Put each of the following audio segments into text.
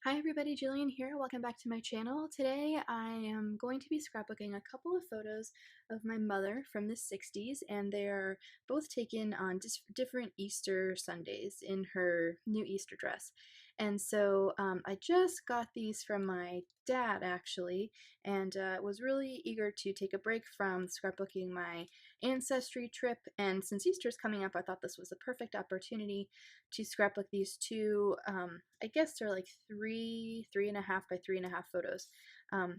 Hi everybody, Jillian here. Welcome back to my channel. Today I am going to be scrapbooking a couple of photos of my mother from the 60s, and they are both taken on different Easter Sundays in her new Easter dress. And so I just got these from my dad actually, and was really eager to take a break from scrapbooking my ancestry trip. And since Easter is coming up, I thought this was a perfect opportunity to scrapbook these two, I guess they're like three and a half by 3.5 photos.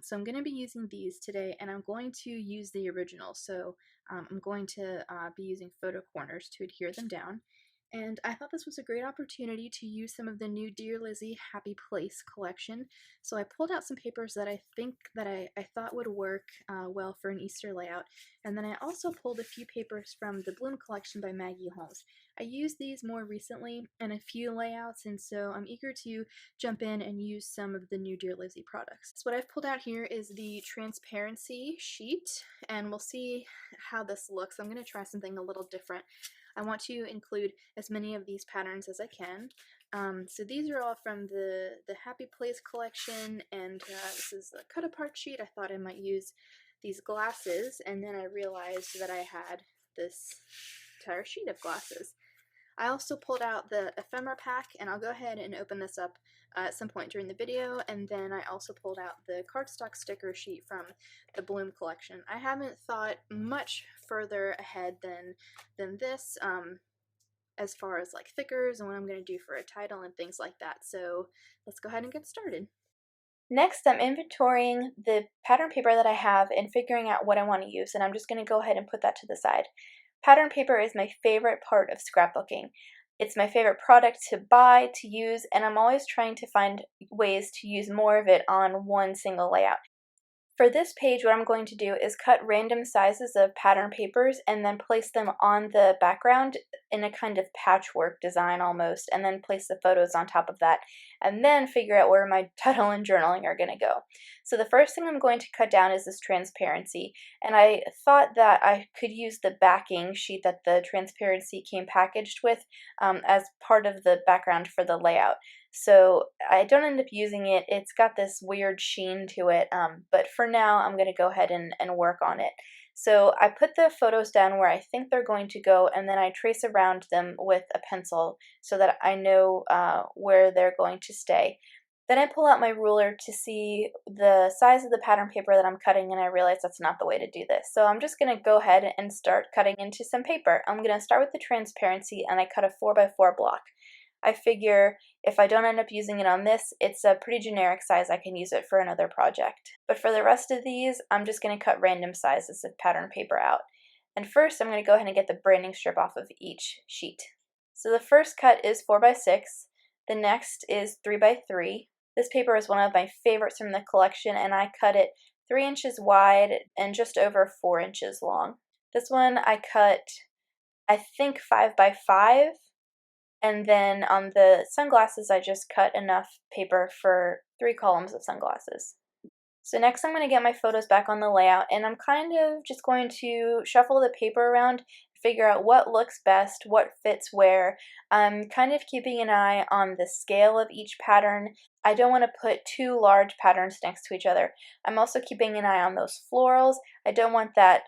So I'm going to be using these today, and I'm going to use the original. So I'm going to be using photo corners to adhere them down. And I thought this was a great opportunity to use some of the new Dear Lizzy Happy Place collection. So I pulled out some papers that I think that I thought would work well for an Easter layout. And then I also pulled a few papers from the Bloom collection by Maggie Holmes. I used these more recently in a few layouts, and so I'm eager to jump in and use some of the new Dear Lizzy products. So what I've pulled out here is the transparency sheet, and we'll see how this looks. I'm going to try something a little different. I want to include as many of these patterns as I can. So these are all from the Happy Place collection, and this is a cut apart sheet. I thought I might use these glasses, and then I realized that I had this entire sheet of glasses. I also pulled out the ephemera pack, and I'll go ahead and open this up at some point during the video, and then I also pulled out the cardstock sticker sheet from the Bloom collection. I haven't thought much further ahead than this as far as like thickers and what I'm going to do for a title and things like that, so let's go ahead and get started. Next, I'm inventorying the pattern paper that I have and figuring out what I want to use, and I'm just going to go ahead and put that to the side. Pattern paper is my favorite part of scrapbooking. It's my favorite product to buy, to use, and I'm always trying to find ways to use more of it on one single layout. For this page, what I'm going to do is cut random sizes of pattern papers and then place them on the background in a kind of patchwork design almost, and then place the photos on top of that, and then figure out where my title and journaling are going to go. So the first thing I'm going to cut down is this transparency, and I thought that I could use the backing sheet that the transparency came packaged with as part of the background for the layout. So I don't end up using it. It's got this weird sheen to it, but for now I'm going to go ahead and work on it. So I put the photos down where I think they're going to go, and then I trace around them with a pencil so that I know where they're going to stay. Then I pull out my ruler to see the size of the pattern paper that I'm cutting, and I realize that's not the way to do this. So I'm just going to go ahead and start cutting into some paper. I'm going to start with the transparency, and I cut a 4x4 block. I figure if I don't end up using it on this, it's a pretty generic size. I can use it for another project. But for the rest of these, I'm just going to cut random sizes of pattern paper out. And first, I'm going to go ahead and get the branding strip off of each sheet. So the first cut is 4x6. The next is 3x3. This paper is one of my favorites from the collection, and I cut it 3 inches wide and just over 4 inches long. This one I cut, I think, 5x5. And then on the sunglasses, I just cut enough paper for 3 columns of sunglasses. So next I'm going to get my photos back on the layout, and I'm kind of just going to shuffle the paper around, figure out what looks best, what fits where. I'm kind of keeping an eye on the scale of each pattern. I don't want to put 2 large patterns next to each other. I'm also keeping an eye on those florals. I don't want that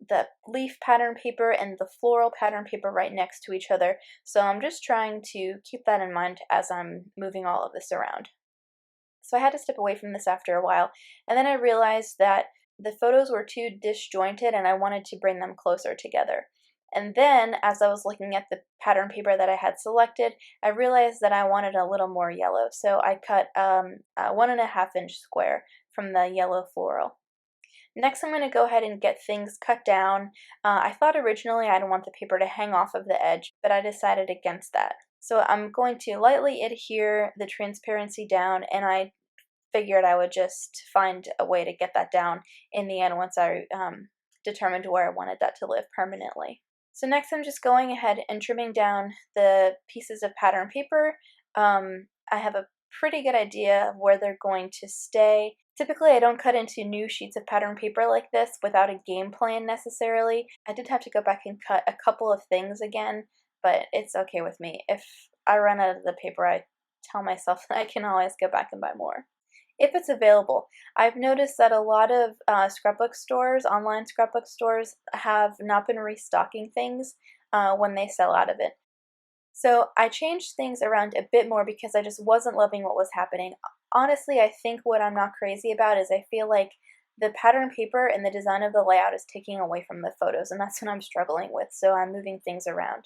the leaf pattern paper and the floral pattern paper right next to each other. So I'm just trying to keep that in mind as I'm moving all of this around. So I had to step away from this after a while, and then I realized that the photos were too disjointed and I wanted to bring them closer together. And then as I was looking at the pattern paper that I had selected, I realized that I wanted a little more yellow. So I cut a 1.5 inch square from the yellow floral. Next, I'm going to go ahead and get things cut down. I thought originally I'd want the paper to hang off of the edge, but I decided against that. So I'm going to lightly adhere the transparency down, and I figured I would just find a way to get that down in the end once I determined where I wanted that to live permanently. So next I'm just going ahead and trimming down the pieces of pattern paper. I have a pretty good idea of where they're going to stay. Typically, I don't cut into new sheets of pattern paper like this without a game plan necessarily. I did have to go back and cut a couple of things again, but it's okay with me. If I run out of the paper, I tell myself that I can always go back and buy more if it's available. I've noticed that a lot of scrapbook stores, online scrapbook stores, have not been restocking things when they sell out of it. So I changed things around a bit more because I just wasn't loving what was happening. Honestly, I think what I'm not crazy about is I feel like the pattern paper and the design of the layout is taking away from the photos, and that's what I'm struggling with, so I'm moving things around.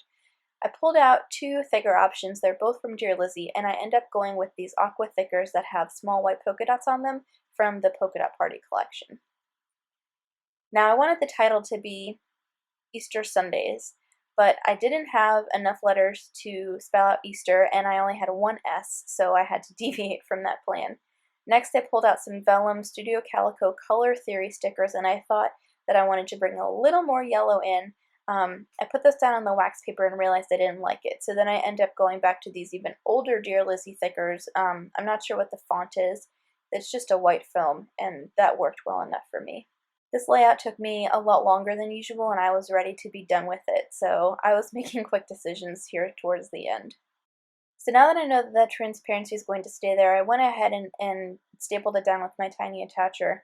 I pulled out two thicker options. They're both from Dear Lizzy, and I end up going with these aqua thickers that have small white polka dots on them from the Polka Dot Party collection. Now, I wanted the title to be Easter Sundays, but I didn't have enough letters to spell out Easter, and I only had one S, so I had to deviate from that plan. Next, I pulled out some Vellum Studio Calico Color Theory stickers, and I thought that I wanted to bring a little more yellow in. I put this down on the wax paper and realized I didn't like it, so then I ended up going back to these even older Dear Lizzy thickers. I'm not sure what the font is. It's just a white foam, and that worked well enough for me. This layout took me a lot longer than usual, and I was ready to be done with it, so I was making quick decisions here towards the end. So now that I know that that transparency is going to stay there, I went ahead and stapled it down with my tiny attacher.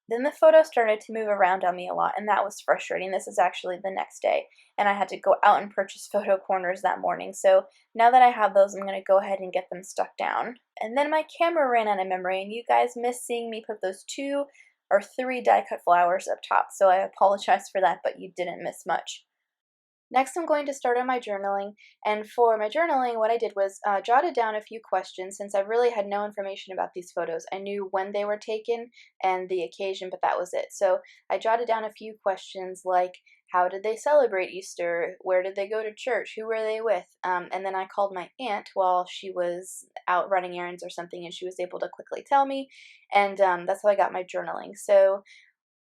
Then the photo started to move around on me a lot, and that was frustrating. This is actually the next day, and I had to go out and purchase photo corners that morning. So now that I have those, I'm going to go ahead and get them stuck down. And then my camera ran out of memory, and you guys missed seeing me put those 2 or 3 die-cut flowers up top, so I apologize for that, but you didn't miss much. Next, I'm going to start on my journaling, and for my journaling, what I did was jotted down a few questions since I really had no information about these photos. I knew when they were taken and the occasion, but that was it. So I jotted down a few questions like, how did they celebrate Easter? Where did they go to church? Who were they with? And then I called my aunt while she was out running errands or something, and she was able to quickly tell me, and that's how I got my journaling. So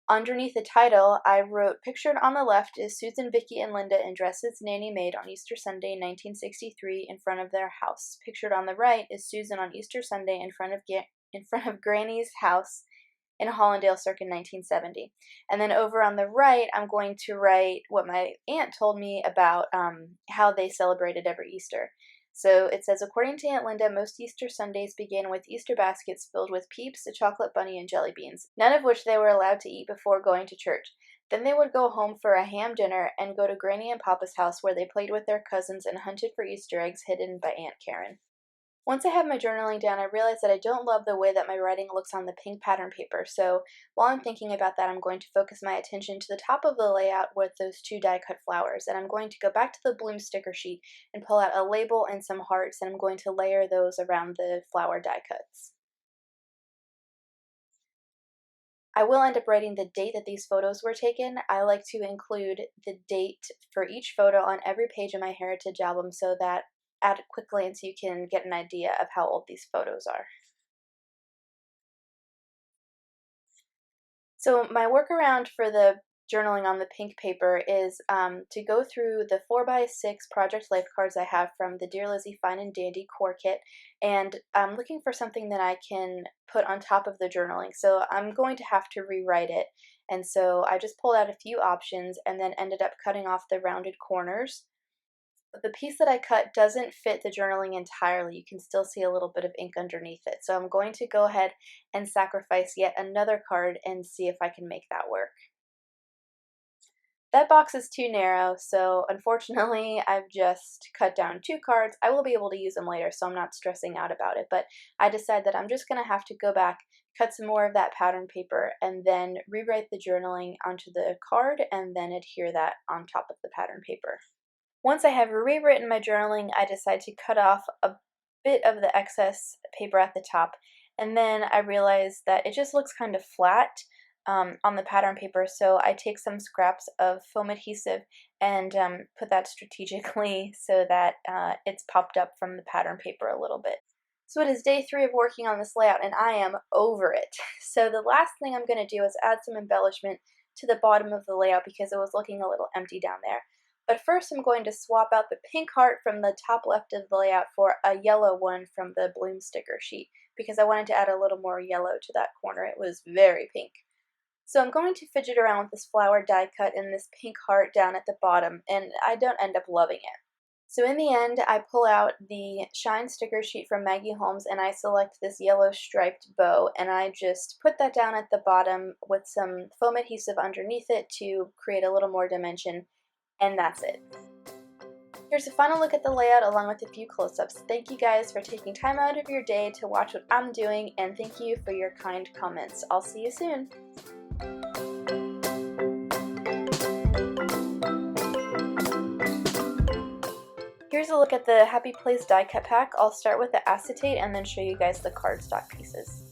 underneath the title, I wrote, pictured on the left is Susan, Vicky, and Linda in dresses Nanny made on Easter Sunday 1963 in front of their house. Pictured on the right is Susan on Easter Sunday in front of Granny's house in Hollandale circa 1970. And then over on the right, I'm going to write what my aunt told me about how they celebrated every Easter. So it says, according to Aunt Linda, most Easter Sundays began with Easter baskets filled with Peeps, a chocolate bunny, and jelly beans, none of which they were allowed to eat before going to church. Then they would go home for a ham dinner and go to Granny and Papa's house where they played with their cousins and hunted for Easter eggs hidden by Aunt Karen. Once I have my journaling down, I realize that I don't love the way that my writing looks on the pink pattern paper, so while I'm thinking about that, I'm going to focus my attention to the top of the layout with those 2 die-cut flowers, and I'm going to go back to the bloom sticker sheet and pull out a label and some hearts, and I'm going to layer those around the flower die cuts. I will end up writing the date that these photos were taken. I like to include the date for each photo on every page of my Heritage album so that at a quick glance you can get an idea of how old these photos are. So my workaround for the journaling on the pink paper is to go through the 4x6 Project Life cards I have from the Dear Lizzy Fine and Dandy core kit, and I'm looking for something that I can put on top of the journaling. So I'm going to have to rewrite it, and so I just pulled out a few options and then ended up cutting off the rounded corners. The piece that I cut doesn't fit the journaling entirely. You can still see a little bit of ink underneath it. So I'm going to go ahead and sacrifice yet another card and see if I can make that work. That box is too narrow, so unfortunately I've just cut down 2 cards. I will be able to use them later, so I'm not stressing out about it, but I decided that I'm just going to have to go back, cut some more of that pattern paper, and then rewrite the journaling onto the card, and then adhere that on top of the pattern paper. Once I have rewritten my journaling, I decide to cut off a bit of the excess paper at the top, and then I realize that it just looks kind of flat on the pattern paper, so I take some scraps of foam adhesive and put that strategically so that it's popped up from the pattern paper a little bit. So it is day 3 of working on this layout, and I am over it. So the last thing I'm going to do is add some embellishment to the bottom of the layout because it was looking a little empty down there. But first I'm going to swap out the pink heart from the top left of the layout for a yellow one from the bloom sticker sheet because I wanted to add a little more yellow to that corner. It was very pink. So I'm going to fidget around with this flower die cut and this pink heart down at the bottom, and I don't end up loving it. So in the end, I pull out the Shine sticker sheet from Maggie Holmes and I select this yellow striped bow, and I just put that down at the bottom with some foam adhesive underneath it to create a little more dimension, and that's it. Here's a final look at the layout along with a few close-ups. Thank you guys for taking time out of your day to watch what I'm doing, and thank you for your kind comments. I'll see you soon. Here's a look at the Happy Place die cut pack. I'll start with the acetate and then show you guys the cardstock pieces.